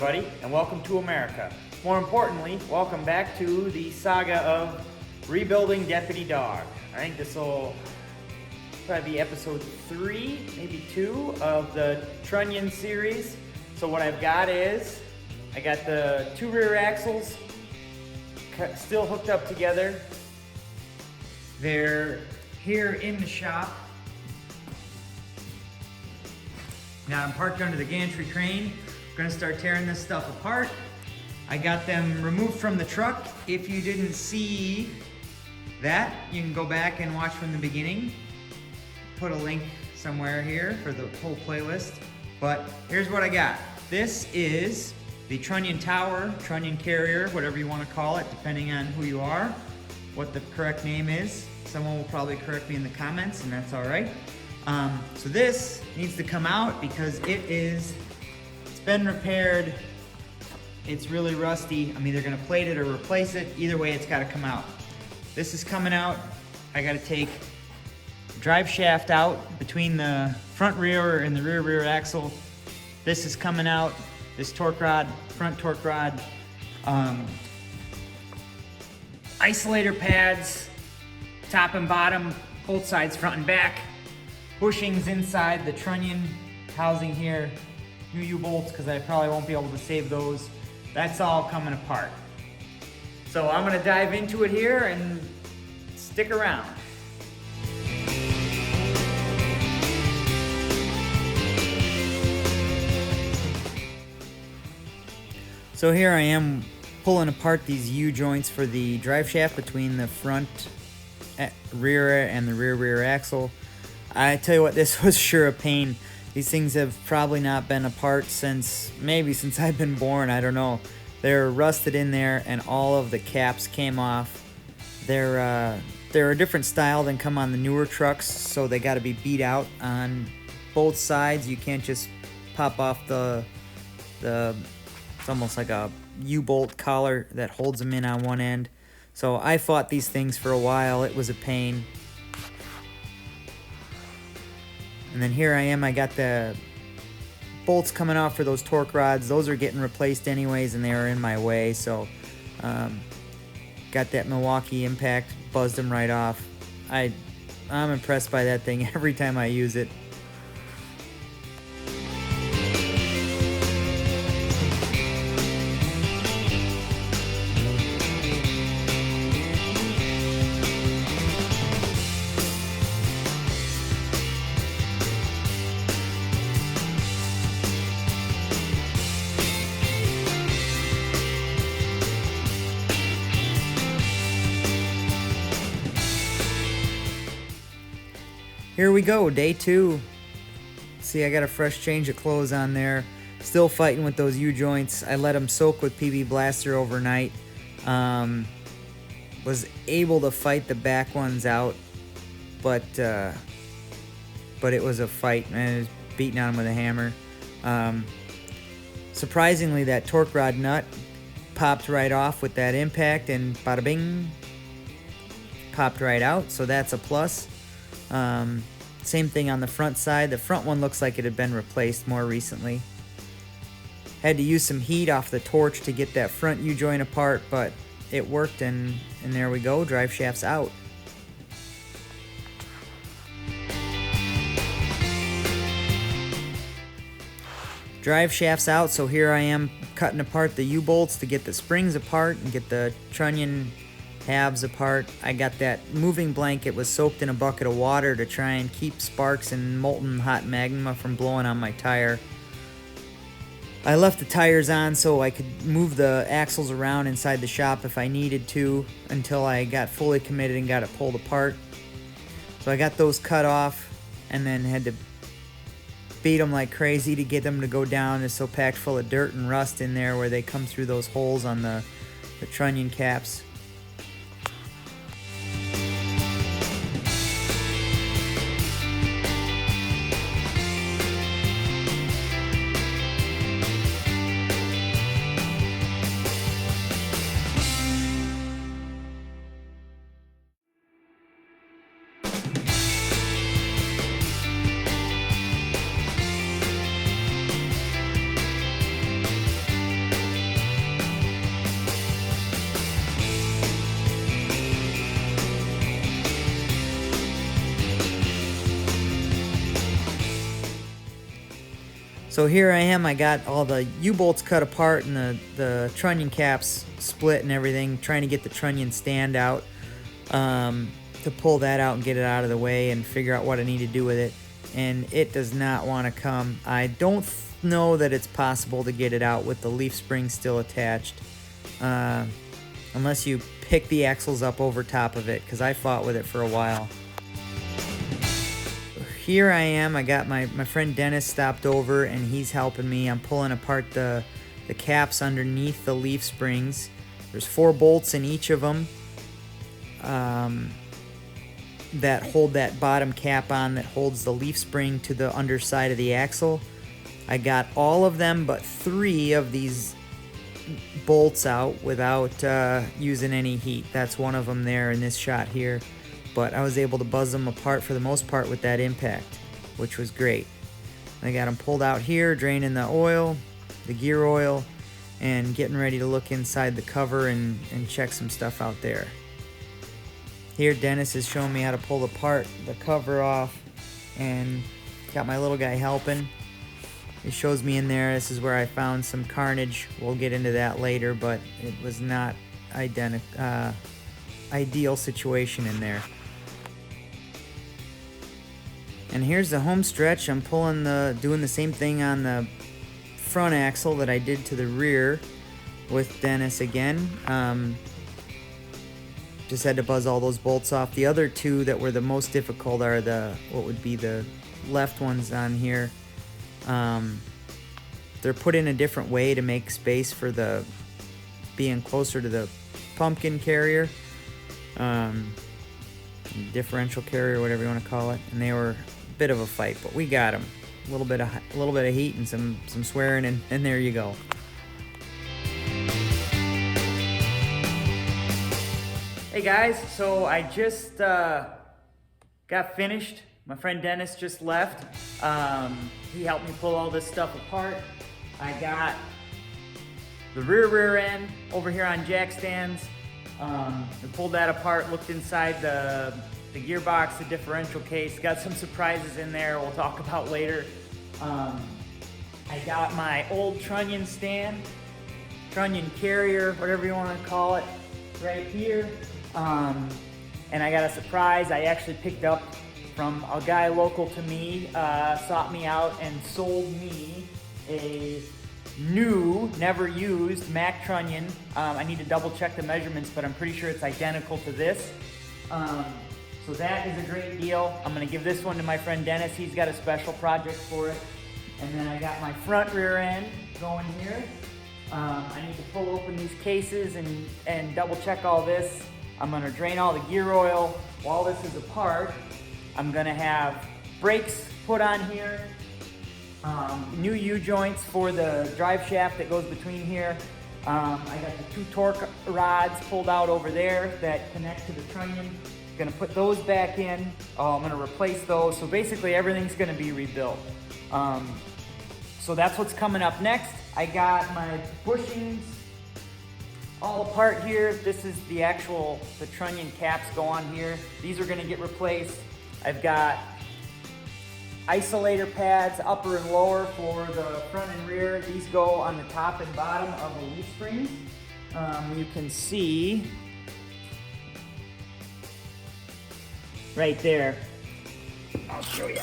everybody, and welcome to America. More importantly, welcome back to the saga of rebuilding Deputy Dog. I think this will probably be episode 3, maybe 2 of the Trunnion series. So what I've got is, I got the 2 rear axles still hooked up together. They're here in the shop. Now I'm parked under the gantry crane. I'm gonna start tearing this stuff apart. I got them removed from the truck. If you didn't see that, you can go back and watch from the beginning. Put a link somewhere here for the whole playlist. But here's what I got. This is the Trunnion Tower, Trunnion Carrier, whatever you want to call it, depending on who you are, what the correct name is. Someone will probably correct me in the comments, and that's all right. So this needs to come out because it's been repaired. It's really rusty. I'm either gonna plate it or replace it. Either way, it's gotta come out. This is coming out. I gotta take the drive shaft out between the front rear and the rear axle. This is coming out. This torque rod, front torque rod. Isolator pads, top and bottom, both sides, front and back. Bushings inside the Trunnion housing here. New U-bolts, because I probably won't be able to save those. That's all coming apart. So I'm gonna dive into it here and stick around. So here I am pulling apart these U-joints for the drive shaft between the front rear and the rear axle. I tell you what, this was sure a pain. These things have probably not been apart since I've been born. I don't know. They're rusted in there, and all of the caps came off. They're a different style than come on the newer trucks, so they got to be beat out on both sides. You can't just pop off the it's almost like a U-bolt collar that holds them in on one end. So I fought these things for a while. It was a pain. And then here I am, I got the bolts coming off for those torque rods. Those are getting replaced anyways, and they are in my way. So got that Milwaukee impact, buzzed them right off. I'm impressed by that thing every time I use it. Here we go, day 2. See, I got a fresh change of clothes on there. Still fighting with those U-joints. I let them soak with PB Blaster overnight. Was able to fight the back ones out, but it was a fight, man. I was beating on them with a hammer. Surprisingly, that torque rod nut popped right off with that impact, and bada bing, popped right out, so that's a plus. Same thing on the front side. The front one looks like it had been replaced more recently. Had to use some heat off the torch to get that front U-joint apart, but it worked, and there we go, drive shaft's out. Drive shaft's out, so here I am cutting apart the U-bolts to get the springs apart and get the Trunnion halves apart. I got that moving blanket was soaked in a bucket of water to try and keep sparks and molten hot magma from blowing on my tire. I left the tires on so I could move the axles around inside the shop if I needed to until I got fully committed and got it pulled apart. So I got those cut off and then had to beat them like crazy to get them to go down. It's so packed full of dirt and rust in there where they come through those holes on the Trunnion caps. So here I am, I got all the U-bolts cut apart and the trunnion caps split and everything, trying to get the trunnion stand out, to pull that out and get it out of the way and figure out what I need to do with it. And it does not want to come. I don't know that it's possible to get it out with the leaf spring still attached, unless you pick the axles up over top of it, because I fought with it for a while. Here I am, I got my friend Dennis stopped over and he's helping me. I'm pulling apart the caps underneath the leaf springs. There's 4 bolts in each of them that hold that bottom cap on that holds the leaf spring to the underside of the axle. I got all of them but 3 of these bolts out without using any heat. That's one of them there in this shot here. But I was able to buzz them apart for the most part with that impact, which was great. I got them pulled out here, draining the oil, the gear oil, and getting ready to look inside the cover and check some stuff out there. Here Dennis is showing me how to pull the cover off, and got my little guy helping. He shows me in there. This is where I found some carnage. We'll get into that later, but it was not ideal situation in there. And here's the home stretch. I'm doing the same thing on the front axle that I did to the rear with Dennis again. Just had to buzz all those bolts off. The other 2 that were the most difficult are what would be the left ones on here. They're put in a different way to make space for the being closer to the pumpkin carrier, differential carrier, whatever you want to call it. And they were a bit of a fight, but we got them. A little bit of heat and some swearing, and there you go. Hey guys, so I just got finished. My friend Dennis just left. He helped me pull all this stuff apart. I got the rear end over here on jack stands. We pulled that apart, looked inside the gearbox, the differential case, got some surprises in there we'll talk about later. I got my old Trunnion stand, Trunnion carrier, whatever you want to call it, right here. And I got a surprise I actually picked up from a guy local to me, sought me out and sold me a new, never used Mack Trunnion. I need to double check the measurements, but I'm pretty sure it's identical to this. So that is a great deal. I'm gonna give this one to my friend Dennis. He's got a special project for it. And then I got my front rear end going here. I need to pull open these cases and double check all this. I'm gonna drain all the gear oil while this is apart. I'm gonna have brakes put on here, new U-joints for the drive shaft that goes between here. I got the 2 torque rods pulled out over there that connect to the trunnion. Gonna put those back in. I'm gonna replace those. So basically everything's gonna be rebuilt. So that's what's coming up next. I got my bushings all apart here. This is the trunnion caps go on here. These are gonna get replaced. I've got isolator pads, upper and lower, for the front and rear. These go on the top and bottom of the leaf springs. You can see right there. I'll show you.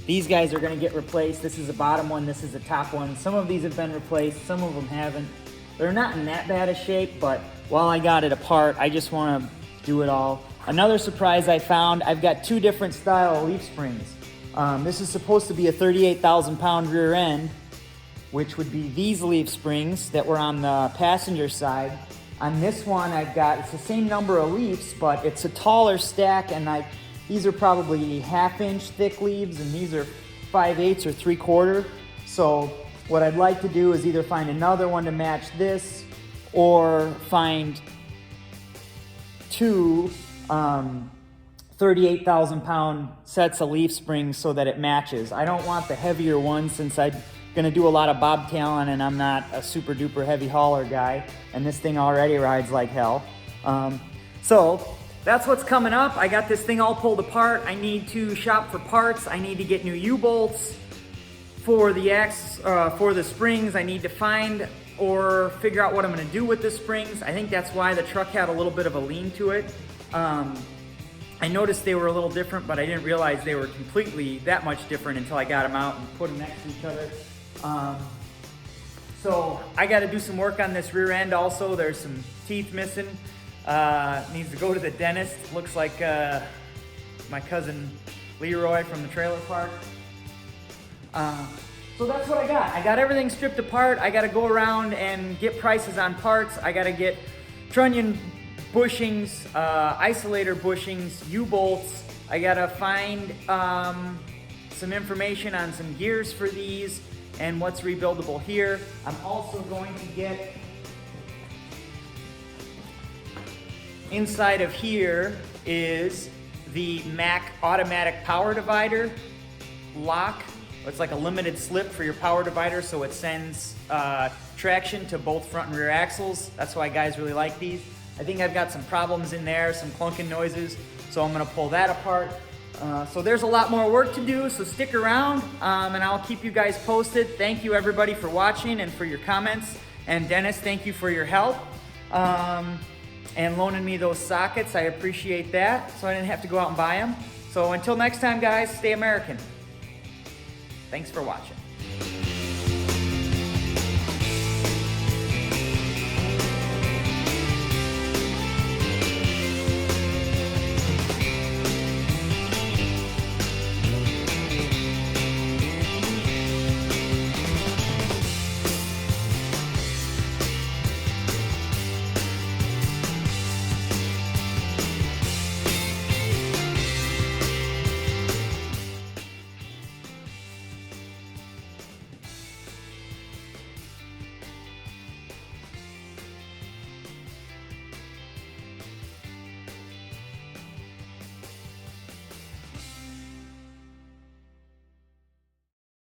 These guys are gonna get replaced. This is the bottom one, this is the top one. Some of these have been replaced, some of them haven't. They're not in that bad a shape, but while I got it apart, I just wanna do it all. Another surprise I found, I've got 2 different style leaf springs. This is supposed to be a 38,000 pound rear end, which would be these leaf springs that were on the passenger side. On this one, it's the same number of leaves, but it's a taller stack, and these are probably 1/2 inch thick leaves, and these are 5/8 or 3/4. So what I'd like to do is either find another one to match this, or find 2 38,000 pound sets of leaf springs so that it matches. I don't want the heavier ones, since I'm gonna do a lot of bobtailing and I'm not a super duper heavy hauler guy, and this thing already rides like hell. So that's what's coming up. I got this thing all pulled apart. I need to shop for parts. I need to get new U-bolts for the springs. I need to find or figure out what I'm gonna do with the springs. I think that's why the truck had a little bit of a lean to it. I noticed they were a little different, but I didn't realize they were completely that much different until I got them out and put them next to each other. So I got to do some work on this rear end also. There's some teeth missing. Needs to go to the dentist. Looks like my cousin Leroy from the trailer park. So that's what I got. I got everything stripped apart. I got to go around and get prices on parts. I got to get Trunnion bushings, isolator bushings, U-bolts. I got to find some information on some gears for these and what's rebuildable here. I'm also going to get inside of here is the Mack automatic power divider lock. It's like a limited slip for your power divider, so it sends traction to both front and rear axles. That's why guys really like these. I think I've got some problems in there, some clunking noises, so I'm gonna pull that apart. So there's a lot more work to do, so stick around and I'll keep you guys posted. Thank you everybody for watching and for your comments. And Dennis, thank you for your help and loaning me those sockets. I appreciate that, so I didn't have to go out and buy them. So until next time guys, stay American. Thanks for watching.